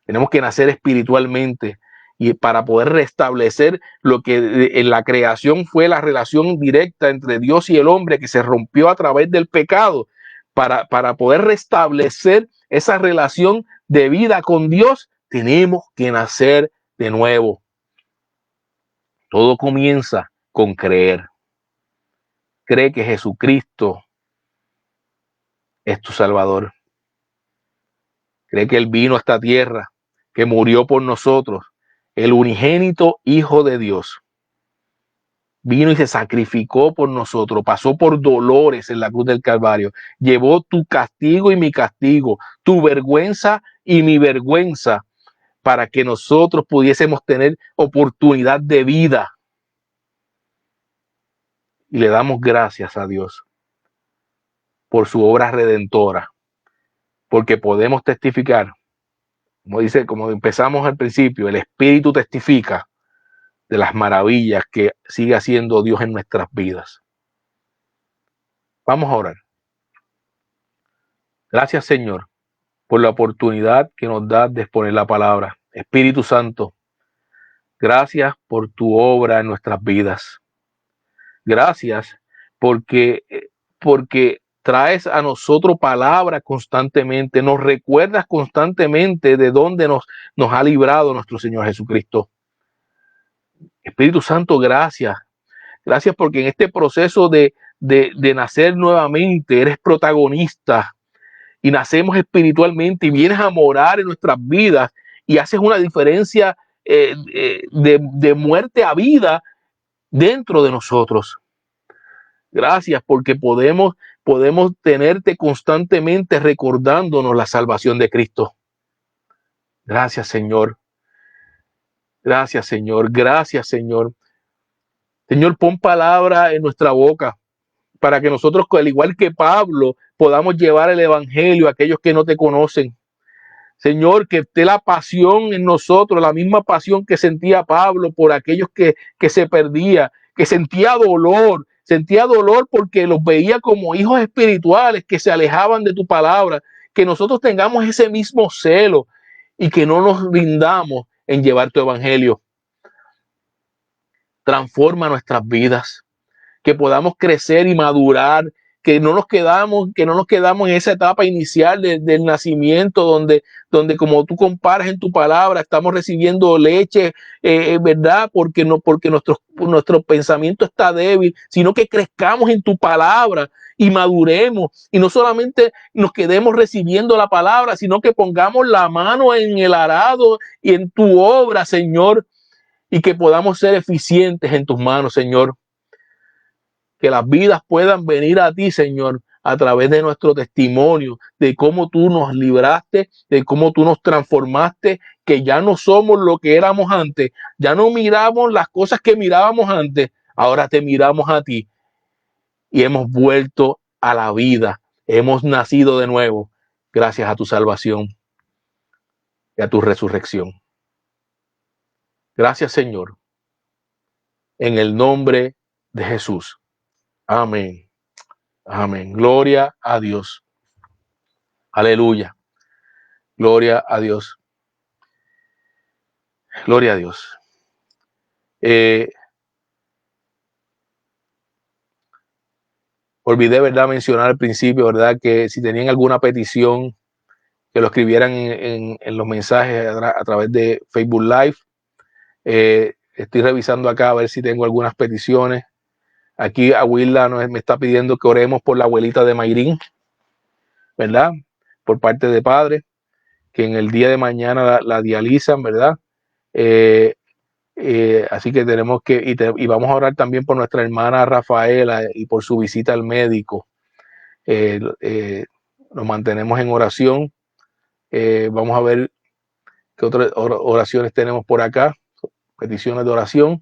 Tenemos que nacer espiritualmente, y para poder restablecer lo que en la creación fue la relación directa entre Dios y el hombre, que se rompió a través del pecado. Para poder restablecer esa relación de vida con Dios, tenemos que nacer de nuevo. Todo comienza con creer. Cree que Jesucristo es tu Salvador. Cree que Él vino a esta tierra, que murió por nosotros, el unigénito Hijo de Dios. Vino y se sacrificó por nosotros, pasó por dolores en la cruz del Calvario, llevó tu castigo y mi castigo, tu vergüenza y mi vergüenza, para que nosotros pudiésemos tener oportunidad de vida. Y le damos gracias a Dios por su obra redentora, porque podemos testificar, como empezamos al principio, el Espíritu testifica de las maravillas que sigue haciendo Dios en nuestras vidas. Vamos a orar. Gracias, Señor, por la oportunidad que nos das de exponer la palabra. Espíritu Santo, gracias por tu obra en nuestras vidas. Gracias porque traes a nosotros palabra constantemente, nos recuerdas constantemente de dónde nos ha librado nuestro Señor Jesucristo. Espíritu Santo, gracias. Gracias porque en este proceso de nacer nuevamente eres protagonista y nacemos espiritualmente y vienes a morar en nuestras vidas y haces una diferencia de muerte a vida dentro de nosotros. Gracias porque podemos tenerte constantemente recordándonos la salvación de Cristo. Gracias, Señor. Gracias, Señor. Gracias, Señor. Señor, pon palabra en nuestra boca para que nosotros, al igual que Pablo, podamos llevar el evangelio a aquellos que no te conocen. Señor, que esté la pasión en nosotros, la misma pasión que sentía Pablo por aquellos que se perdía, que sentía dolor porque los veía como hijos espirituales que se alejaban de tu palabra, que nosotros tengamos ese mismo celo y que no nos rindamos en llevar tu evangelio. Transforma nuestras vidas, que podamos crecer y madurar, que no nos quedamos en esa etapa inicial del nacimiento donde como tú comparas en tu palabra, estamos recibiendo leche, ¿verdad? Porque nuestro pensamiento está débil, sino que crezcamos en tu palabra y maduremos y no solamente nos quedemos recibiendo la palabra, sino que pongamos la mano en el arado y en tu obra, Señor, y que podamos ser eficientes en tus manos, Señor. Que las vidas puedan venir a ti, Señor, a través de nuestro testimonio, de cómo tú nos libraste, de cómo tú nos transformaste, que ya no somos lo que éramos antes, ya no miramos las cosas que mirábamos antes, ahora te miramos a ti y hemos vuelto a la vida, hemos nacido de nuevo, gracias a tu salvación y a tu resurrección. Gracias, Señor, en el nombre de Jesús. Amén. Amén. Gloria a Dios. Aleluya. Gloria a Dios. Gloria a Dios. Olvidé, ¿verdad?, mencionar al principio, ¿verdad?, que si tenían alguna petición, que lo escribieran en los mensajes a través de Facebook Live. Estoy revisando acá a ver si tengo algunas peticiones. Aquí Aguila me está pidiendo que oremos por la abuelita de Mayrín, ¿verdad?, por parte de padre, que en el día de mañana la dializan, ¿verdad? Así que tenemos que, y vamos a orar también por nuestra hermana Rafaela y por su visita al médico. Nos mantenemos en oración. Vamos a ver qué otras oraciones tenemos por acá, peticiones de oración.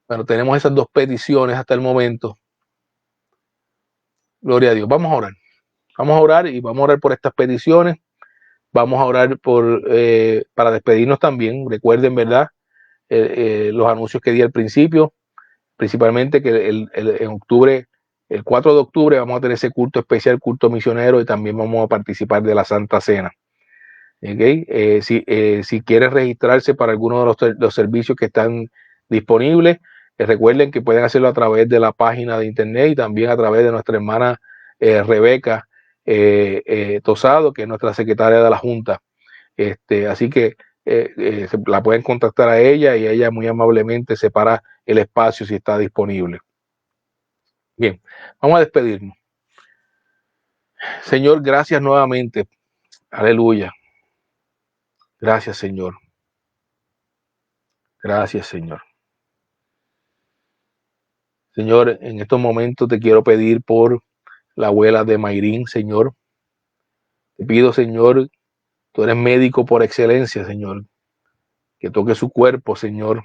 Bueno, tenemos esas dos peticiones hasta el momento. Gloria a Dios. Vamos a orar. Vamos a orar y vamos a orar por estas peticiones. Vamos a orar para despedirnos también. Recuerden, ¿verdad?, los anuncios que di al principio, principalmente que en octubre, el 4 de octubre, vamos a tener ese culto especial, culto misionero, y también vamos a participar de la Santa Cena. ¿Okay? Si quieren registrarse para alguno de los servicios que están disponibles, recuerden que pueden hacerlo a través de la página de internet y también a través de nuestra hermana Rebeca Tosado, que es nuestra secretaria de la Junta. Así que la pueden contactar a ella y ella muy amablemente separa el espacio si está disponible. Bien, vamos a despedirnos. Señor, gracias nuevamente. Aleluya. Gracias, Señor. Gracias, Señor. Señor, en estos momentos te quiero pedir por la abuela de Mayrín, Señor. Te pido, Señor, tú eres médico por excelencia, Señor, que toque su cuerpo, Señor.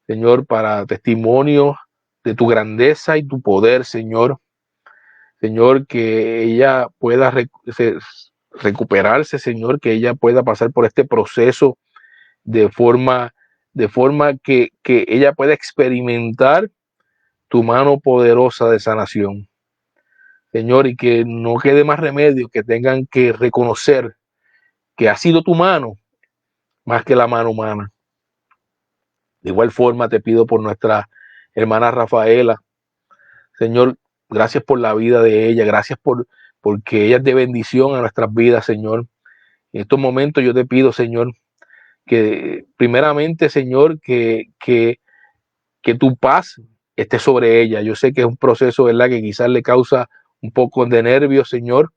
Señor, para testimonio de tu grandeza y tu poder, Señor. Señor, que ella pueda recuperarse, Señor, que ella pueda pasar por este proceso de forma de forma que ella pueda experimentar tu mano poderosa de sanación. Señor, y que no quede más remedio que tengan que reconocer que ha sido tu mano más que la mano humana. De igual forma te pido por nuestra hermana Rafaela. Señor, gracias por la vida de ella, gracias porque ella es de bendición a nuestras vidas, Señor. En estos momentos yo te pido, Señor, que primeramente, Señor, que tu paz esté sobre ella. Yo sé que es un proceso, ¿verdad?, que quizás le causa un poco de nervios, Señor.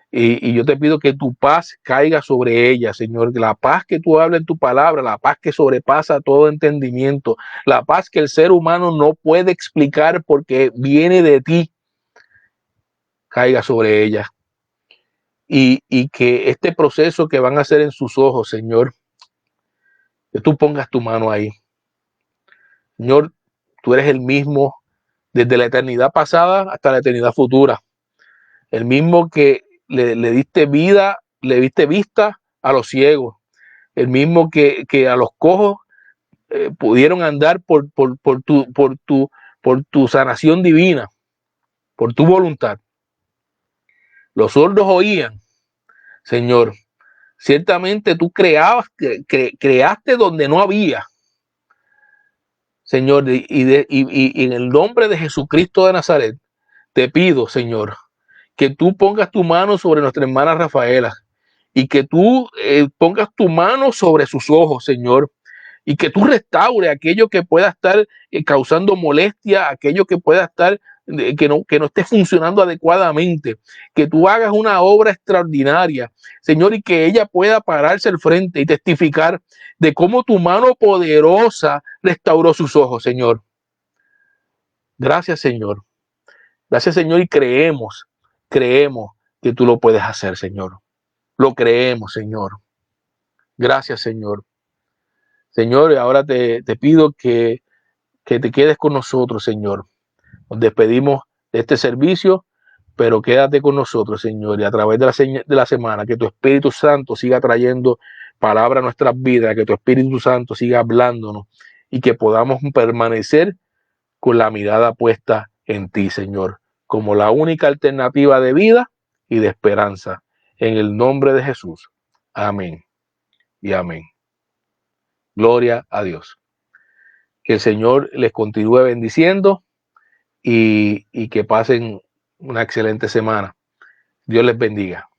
Y yo te pido que tu paz caiga sobre ella, Señor. La paz que tú hablas en tu palabra, la paz que sobrepasa todo entendimiento, la paz que el ser humano no puede explicar porque viene de ti, caiga sobre ella. Y que este proceso que van a hacer en sus ojos, Señor, que tú pongas tu mano ahí. Señor, tú eres el mismo desde la eternidad pasada hasta la eternidad futura. El mismo que le diste vida, le diste vista a los ciegos. El mismo que a los cojos pudieron andar por tu sanación divina, por tu voluntad. Los sordos oían, Señor. Ciertamente tú creaste donde no había, Señor, y en el nombre de Jesucristo de Nazaret, te pido, Señor, que tú pongas tu mano sobre nuestra hermana Rafaela y que tú pongas tu mano sobre sus ojos, Señor, y que tú restaure aquello que pueda estar causando molestia, aquello que pueda estar que no esté funcionando adecuadamente, que tú hagas una obra extraordinaria, Señor, y que ella pueda pararse al frente y testificar de cómo tu mano poderosa restauró sus ojos, Señor. Gracias, Señor. Gracias, Señor, y creemos que tú lo puedes hacer, Señor. Lo creemos, Señor. Gracias, Señor. Señor, ahora te pido que te quedes con nosotros, Señor. Nos despedimos de este servicio, pero quédate con nosotros, Señor, y a través de la semana, que tu Espíritu Santo siga trayendo palabra a nuestras vidas, que tu Espíritu Santo siga hablándonos y que podamos permanecer con la mirada puesta en ti, Señor, como la única alternativa de vida y de esperanza. En el nombre de Jesús. Amén y amén. Gloria a Dios. Que el Señor les continúe bendiciendo y que pasen una excelente semana. Dios les bendiga.